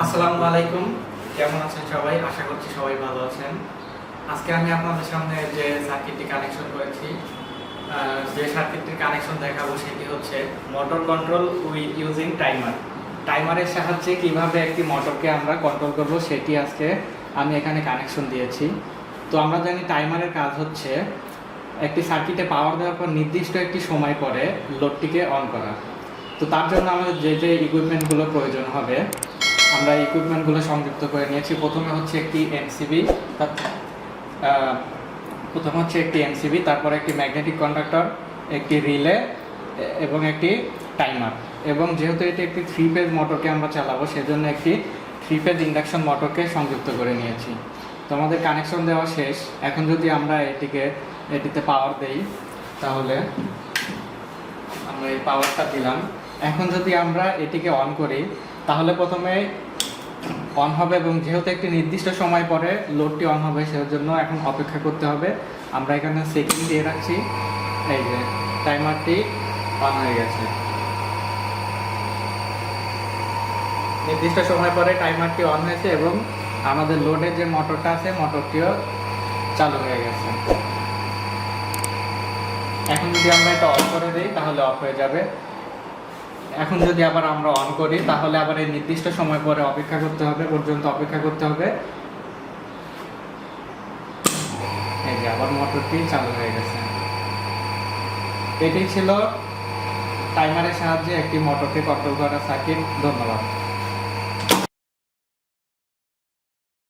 আসসালামু আলাইকুম, কেমন আছেন সবাই? আশা করছি সবাই ভালো আছেন। আজকে আমি আপনাদের সামনে যে সার্কিটটি কানেকশন করেছি, যে সার্কিটটির কানেকশন দেখাবো সেটি হচ্ছে motor control with using timer. টাইমারের সাহায্যে কিভাবে একটি মোটরকে আমরা কন্ট্রোল করব সেটি আজকে আমি এখানে কানেকশন দিয়েছি। তো আমরা জানি টাইমারের কাজ হচ্ছে একটি সার্কিটে পাওয়ার দেওয়ার পর নির্দিষ্ট একটি সময় পরে লোডটিকে অন করা। তো তার জন্য আমাদের যে যে ইকুইপমেন্টগুলো প্রয়োজন হবে আমরা ইকুইপমেন্টগুলো সংযুক্ত করে নিয়েছি। প্রথমে হচ্ছে একটি এমসিবি, তারপর একটি ম্যাগনেটিক কন্ডাক্টর, একটি রিলে এবং একটি টাইমার। এবং যেহেতু এটি একটি 3 ফেজ মোটরকে আমরা চালাবো সেজন্য একটি 3 ফেজ ইন্ডাকশন মোটরকে সংযুক্ত করে নিয়েছি। তো আমাদের কানেকশন দেওয়া শেষ। এখন যদি আমরা এটিতে পাওয়ার দেই তাহলে আমরা এই পাওয়ারটা দিলাম। এখন যদি আমরা এটিকে অন করি তাহলে প্রথমে অন হবে এবং যেহেতু একটি নির্দিষ্ট সময় পরে লোডটি অন হবে সেজন্য এখন অপেক্ষা করতে হবে। আমরা এখানে সেকেন্ড দিয়ে রাখছি। এই যে টাইমারটি অন হয়ে গেছে। নির্দিষ্ট সময় পরে টাইমারটি অন হয়েছে এবং আমাদের লোডের যে মোটরটা আছে মোটরটিও চালু হয়ে গেছে। এখন যদি আমরা এটা অফ করে দিই তাহলে অফ হয়ে যাবে। এখন যদি আবার আমরা অন করি তাহলে আবার এই নির্দিষ্ট সময় পরে অপেক্ষা করতে হবে, পর্যন্ত অপেক্ষা করতে হবে। এই যে আবার মোটরটি চালু হয়ে গেছে। এটি ছিল টাইমারের সাহায্যে একটি মোটরকে কন্ট্রোল করা সার্কিট। ধন্যবাদ।